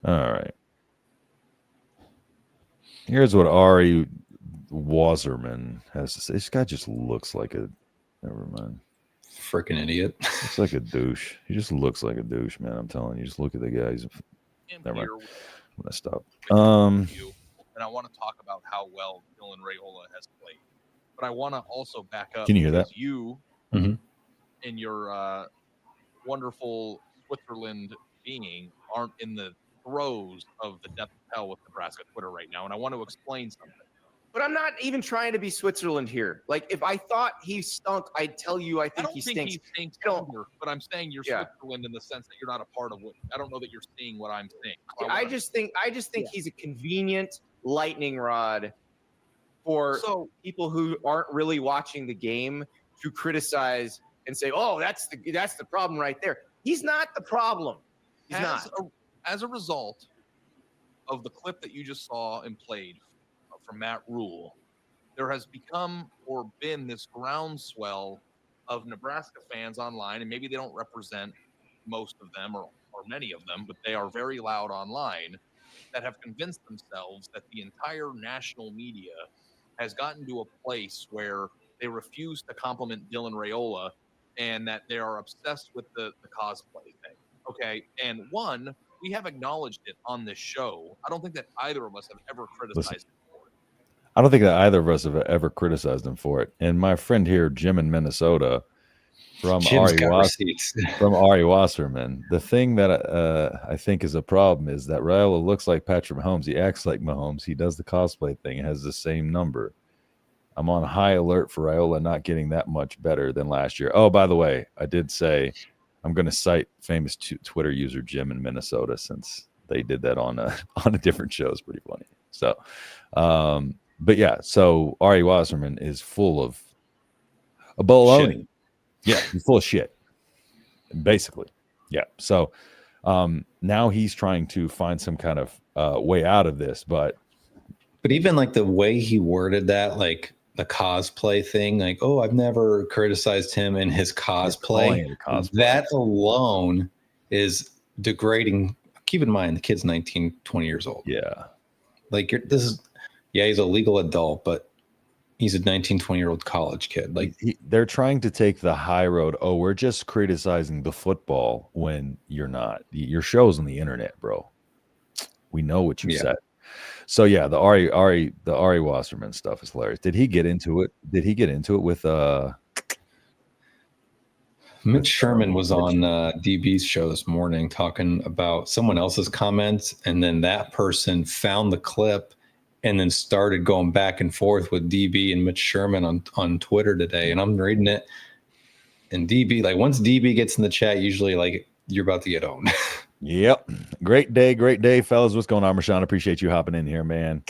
All right. Here's what Ari Wasserman has to say. This guy just looks like a. Never mind. Freaking idiot. Looks like a douche. He just looks like a douche, man. I'm telling you. Just look at the guy. Never mind. I'm gonna stop. You, and I want to talk about how well Dylan Raiola has played, but I want to also back up. Can you hear that? You, mm-hmm. in your wonderful Switzerland being, aren't in the throes of the death of hell with Nebraska Twitter right now, and I want to explain something. But I'm not even trying to be Switzerland here. Like, if I thought he stunk, I'd tell you I think he stinks. He stinks either, but I'm saying you're Switzerland in the sense that you're not a part of what. I don't know that you're seeing what I'm seeing. So I just think he's a convenient lightning rod for people who aren't really watching the game to criticize and say, "Oh, that's the problem right there." He's not the problem. He's not. As a result of the clip that you just saw and played from Matt Rhule, there has become or been this groundswell of Nebraska fans online, and maybe they don't represent most of them or many of them, but they are very loud online, that have convinced themselves that the entire national media has gotten to a place where they refuse to compliment Dylan Raiola and that they are obsessed with the cosplay thing. Okay, and we have acknowledged it on this show. I don't think that either of us have ever criticized him for it. I don't think that either of us have ever criticized him for it. And my friend here, Jim in Minnesota, from Ari Wasserman, the thing that I think is a problem is that Rhule looks like Patrick Mahomes. He acts like Mahomes. He does the cosplay thing. It has the same number. I'm on high alert for Raiola not getting that much better than last year. Oh, by the way, I did say I'm going to cite famous Twitter user Jim in Minnesota, since they did that on a different show. It's pretty funny. So, but yeah, so Ari Wasserman is full of baloney. Shit. Yeah, he's full of shit, basically. Yeah. So now he's trying to find some kind of way out of this, but even like the way he worded that, like the cosplay thing, like, oh, I've never criticized him in his cosplay. That alone is degrading. Keep in mind, the kid's 19, 20 years old. Yeah. Like he's a legal adult, but he's a 19, 20-year-old college kid. Like they're trying to take the high road. Oh, we're just criticizing the football, when you're not. Your show's on the internet, bro. We know what you said. So yeah, the Ari Wasserman stuff is hilarious. Did he get into it? With Mitch Sherman was on DB's show this morning talking about someone else's comments, and then that person found the clip and then started going back and forth with DB and Mitch Sherman on Twitter today. And I'm reading it, and DB, like, once DB gets in the chat, usually like you're about to get owned. Yep. Great day, fellas. What's going on, Rashawn? Appreciate you hopping in here, man.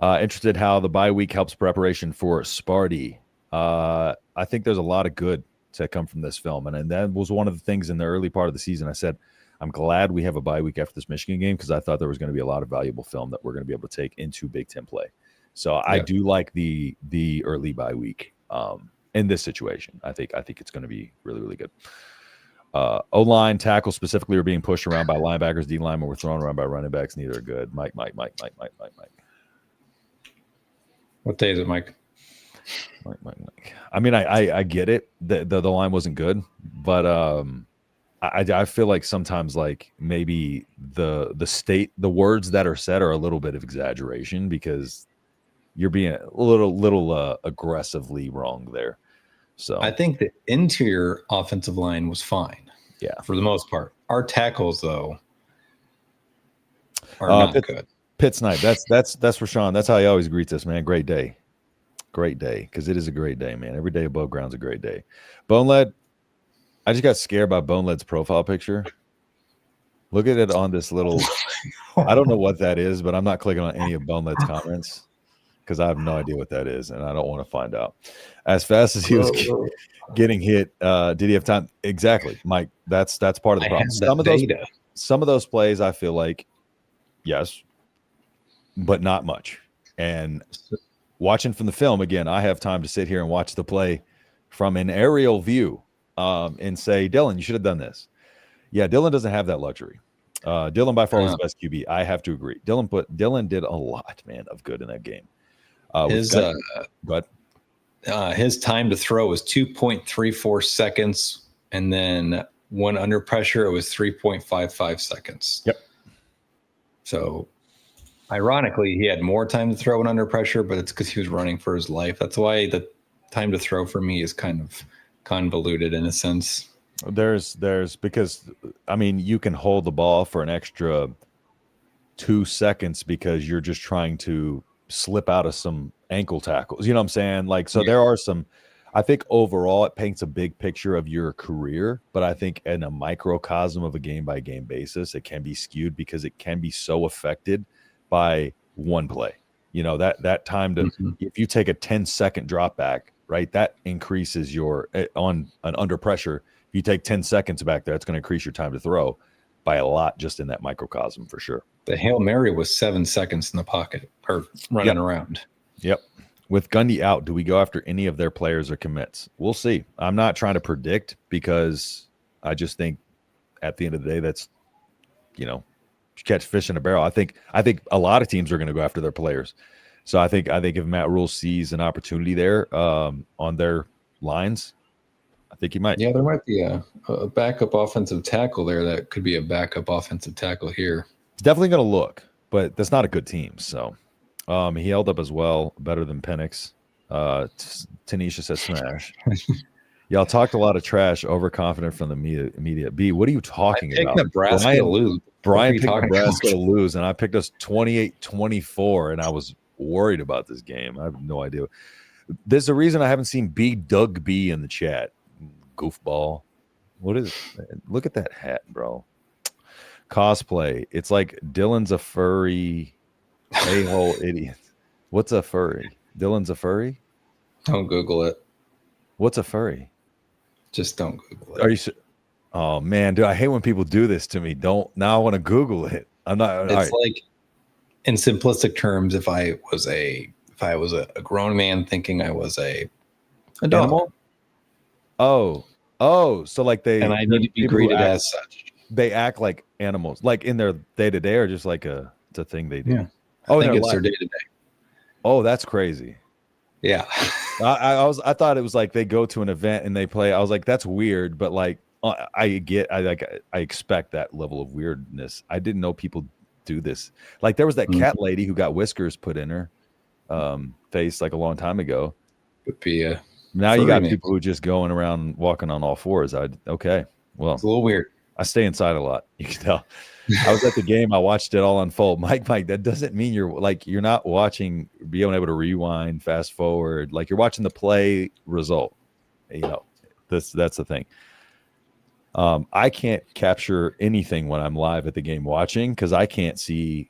Interested how the bye week helps preparation for Sparty. I think there's a lot of good to come from this film. And that was one of the things in the early part of the season. I said, I'm glad we have a bye week after this Michigan game, because I thought there was going to be a lot of valuable film that we're going to be able to take into Big Ten play. So I do like the early bye week in this situation. I think it's going to be really, really good. O-line tackles specifically are being pushed around by linebackers. D linemen were thrown around by running backs. Neither are good. Mike. What day is it, Mike? Mike. I mean, I get it. The line wasn't good, but I feel like sometimes, like, maybe the words that are said are a little bit of exaggeration, because you're being a little aggressively wrong there. So I think the interior offensive line was fine. Yeah, for the most part. Our tackles, though, are not good. Pit snipe. That's Rashawn. That's how he always greets us, man. Great day, because it is a great day, man. Every day above ground's a great day. Boneled. I just got scared by Boneled's profile picture. Look at it on this little. I don't know what that is, but I'm not clicking on any of Boneled's comments, because I have no idea what that is, and I don't want to find out. As fast as he was getting hit, did he have time? Exactly, Mike. That's part of the problem. Some of those plays, I feel like, yes, but not much. And watching from the film again, I have time to sit here and watch the play from an aerial view, and say, Dylan, you should have done this. Yeah, Dylan doesn't have that luxury. Dylan by far was the best QB. I have to agree. Dylan did a lot, man, of good in that game. His time to throw was 2.34 seconds, and then when under pressure, it was 3.55 seconds. Yep. So, ironically, he had more time to throw when under pressure, but it's because he was running for his life. That's why the time to throw for me is kind of convoluted in a sense. There's because, I mean, you can hold the ball for an extra 2 seconds because you're just trying to slip out of some ankle tackles. You know what I'm saying? Like, so there are some, I think overall it paints a big picture of your career, but I think in a microcosm of a game by game basis, it can be skewed because it can be so affected by one play. You know, that time to, if you take a 10-second drop back, right, that increases your, on an under pressure. If you take 10 seconds back there, it's going to increase your time to throw by a lot just in that microcosm for sure. The Hail Mary was 7 seconds in the pocket or running around. Yep. With Gundy out, do we go after any of their players or commits? We'll see. I'm not trying to predict because I just think at the end of the day, that's, you know, catch fish in a barrel. I think a lot of teams are going to go after their players. So I think if Matt Rhule sees an opportunity there on their lines, I think he might. Yeah, there might be a backup offensive tackle there that could be a backup offensive tackle here. It's definitely going to look, but that's not a good team. So he held up as well, better than Penix. Tanisha says smash. Y'all talked a lot of trash, overconfident from the media. B, what are you talking about? Nebraska to lose. Brian picked Nebraska to lose, and I picked us 28-24, and I was worried about this game. I have no idea. There's a reason I haven't seen Doug B in the chat. Goofball. What is it? Look at that hat, bro. Cosplay. It's like Dylan's a furry a-hole idiot. What's a furry? Dylan's a furry? Don't Google it. What's a furry? Just don't Google it. Are you? Oh man, dude, I hate when people do this to me. Now I want to Google it. I'm not. It's like, in simplistic terms, if I was a grown man thinking I was a dog. Animal? Oh, so like and I need to be greeted as such. They act like animals, like in their day to day, or just like it's a thing they do. Yeah. I think it's their day to day. Oh, that's crazy. Yeah. I thought it was like they go to an event and they play. I was like, that's weird, but like I expect that level of weirdness. I didn't know people do this. Like there was that cat lady who got whiskers put in her face like a long time ago. Would be now you got people who just going around walking on all fours. Okay. Well, it's a little weird. I stay inside a lot. You can tell. I was at the game. I watched it all unfold. Mike, that doesn't mean you're not watching, being able to rewind, fast forward. Like you're watching the play result. You know, that's the thing. I can't capture anything when I'm live at the game watching because I can't see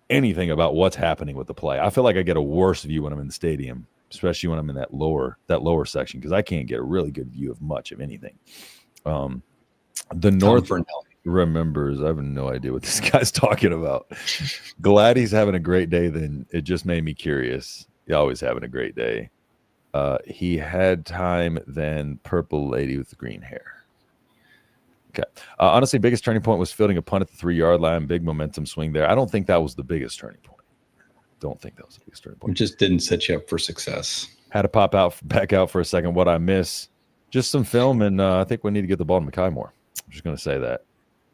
anything about what's happening with the play. I feel like I get a worse view when I'm in the stadium, especially when I'm in that lower section because I can't get a really good view of much of anything. The North remembers. I have no idea what this guy's talking about. Glad he's having a great day. Then it just made me curious. He's always having a great day. He had time then. Purple lady with the green hair. Okay. Honestly, biggest turning point was fielding a punt at the 3-yard line. Big momentum swing there. I don't think that was the biggest turning point. Don't think that was the biggest turning point. It just didn't set you up for success. Had to pop back out for a second. What I miss, just some film, and I think we need to get the ball to Mekhi more. I'm just going to say that.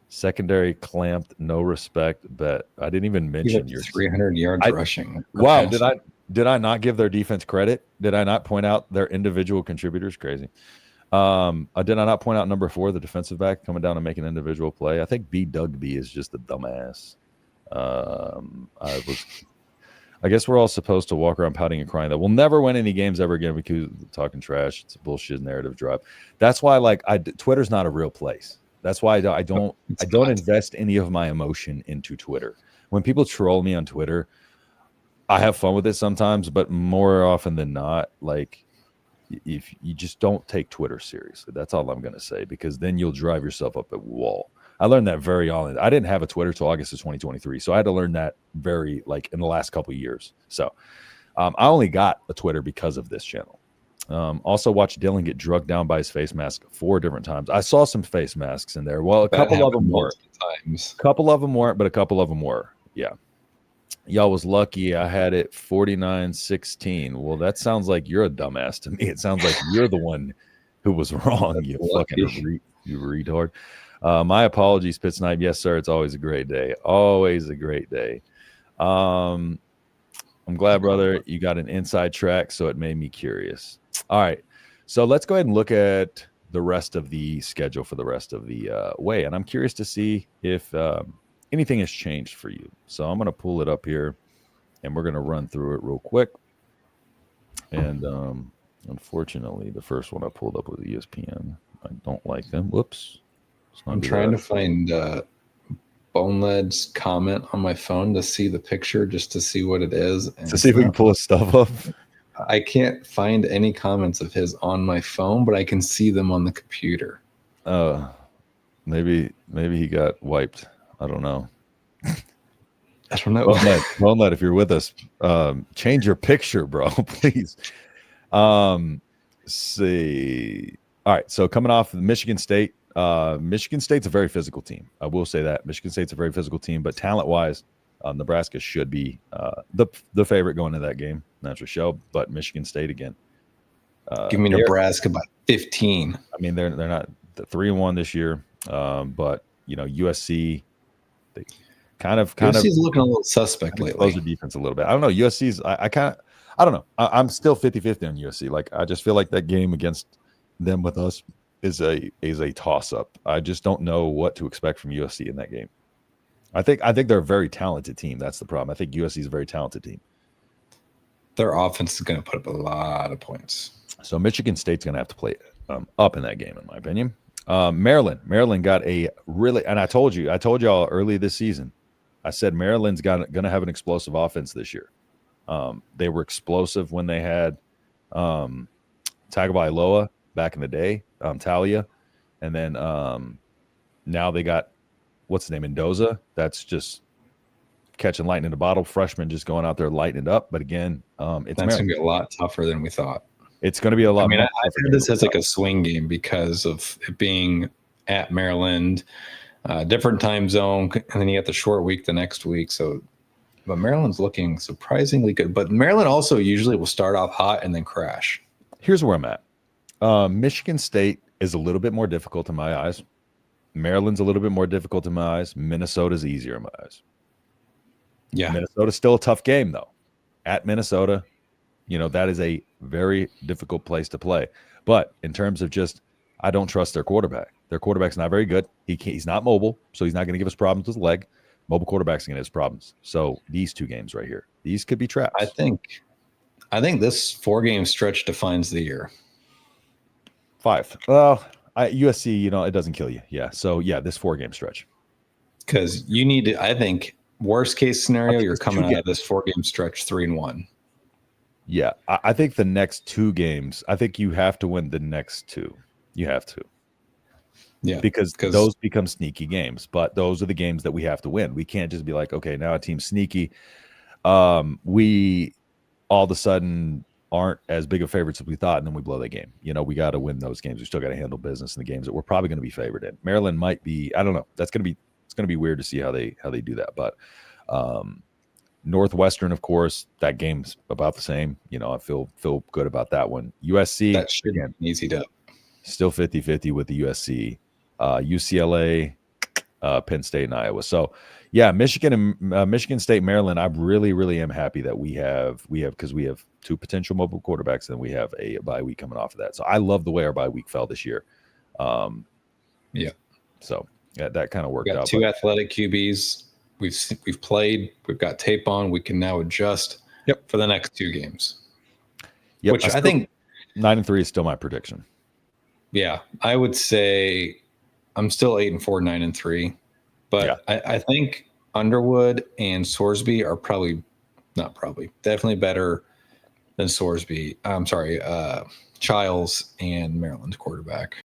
Secondary clamped, no respect, but I didn't even mention your 300 yards rushing. Wow, did I not give their defense credit? Did I not point out their individual contributors? Crazy. Did I not point out number 4, the defensive back, coming down and making an individual play? I think Doug B is just a dumbass. I guess we're all supposed to walk around pouting and crying that we'll never win any games ever again because talking trash. It's a bullshit narrative drop. That's why Twitter's not a real place. That's why I don't invest any of my emotion into Twitter. When people troll me on Twitter, I have fun with it sometimes, but more often than not, like if you just don't take Twitter seriously, that's all I'm going to say, because then you'll drive yourself up a wall. I learned that very early. I didn't have a Twitter till August of 2023, so I had to learn that very in the last couple of years. So I only got a Twitter because of this channel. Also watched Dylan get drugged down by his face mask 4 different times. I saw some face masks in there. Well, a couple of them were. A couple of them weren't, but a couple of them were. Yeah. Y'all was lucky I had it 49-16. Well, that sounds like you're a dumbass to me. It sounds like you're the one who was wrong, you fucking you retard. My apologies, Pit Snipe. Yes, sir. It's always a great day. Always a great day. I'm glad, brother, you got an inside track, so it made me curious. All right. So let's go ahead and look at the rest of the schedule for the rest of the way. And I'm curious to see if anything has changed for you. So I'm going to pull it up here, and we're going to run through it real quick. And unfortunately, the first one I pulled up was ESPN. I don't like them. Whoops. I'm trying to find Boneled's comment on my phone to see the picture, just to see what it is. And to see if we can pull his stuff up. I can't find any comments of his on my phone, but I can see them on the computer. Maybe he got wiped. I don't know. I don't know. Boneled, if you're with us, change your picture, bro, please. See. All right. So coming off of Michigan State, Michigan State's a very physical team. I will say that Michigan State's a very physical team, but talent-wise, Nebraska should be the favorite going into that game. That's for sure. But Michigan State again. Give me Nebraska by 15. I mean, they're not 3-1 this year, but USC. They kind of USC's looking a little suspect lately. Close the defense a little bit. I don't know. USC's. I don't know. I'm still 50-50 on USC. Like, I just feel like that game against them with us is a toss up. I just don't know what to expect from USC in that game. I think they're a very talented team. That's the problem. I think USC is a very talented team. Their offense is going to put up a lot of points. So Michigan State's going to have to play up in that game, in my opinion. Maryland got a really, and I told y'all early this season, I said Maryland's going to have an explosive offense this year. They were explosive when they had Tagovailoa back in the day, Talia, and then now they got what's his name, Mendoza. That's just catching lightning in a bottle. Freshman just going out there lighting it up. But again, that's going to be a lot tougher than we thought. It's going to be a lot. I mean, I've heard this as like a swing game because of it being at Maryland, different time zone, and then you got the short week the next week. So, but Maryland's looking surprisingly good. But Maryland also usually will start off hot and then crash. Here's where I'm at. Michigan State is a little bit more difficult in my eyes. Maryland's a little bit more difficult in my eyes. Minnesota's easier in my eyes. Yeah. Minnesota's still a tough game, though. At Minnesota, that is a very difficult place to play. But in terms of just, I don't trust their quarterback. Their quarterback's not very good. He's not mobile, so he's not going to give us problems with his leg. Mobile quarterback's going to have problems. So these 2 games right here, these could be traps. I think this 4-game stretch defines the year. 5. Well, USC, it doesn't kill you. Yeah. So yeah, this 4-game stretch. Because you need to, I think, worst case scenario, you're coming out of this 4-game stretch 3-1. Yeah. I think the next 2 games, I think you have to win the next 2. You have to. Yeah. Because those become sneaky games, but those are the games that we have to win. We can't just be like, okay, now a team's sneaky. We all of a sudden aren't as big of favorites as we thought, and then we blow that game. We got to win those games. We still got to handle business in the games that we're probably going to be favored in. Maryland might be, I don't know. It's going to be weird to see how they do that. But Northwestern, of course, that game's about the same. I feel good about that one. USC, that should be an easy dub. Still 50-50 with the USC, UCLA, Penn State, and Iowa. So yeah, Michigan State, Maryland. I really, really am happy that we have because we have 2 potential mobile quarterbacks and we have a bye week coming off of that. So I love the way our bye week fell this year. Yeah. So yeah, that kind of worked out. 2 athletic QBs. We've played. We've got tape on. We can now adjust. For the next 2 games. Yep. Which I think 9-3 is still my prediction. Yeah, I would say I'm still 8-4, 9-3, but yeah. I think Underwood and Sorsby are definitely better than Sorsby. I'm sorry, Childs and Maryland quarterback.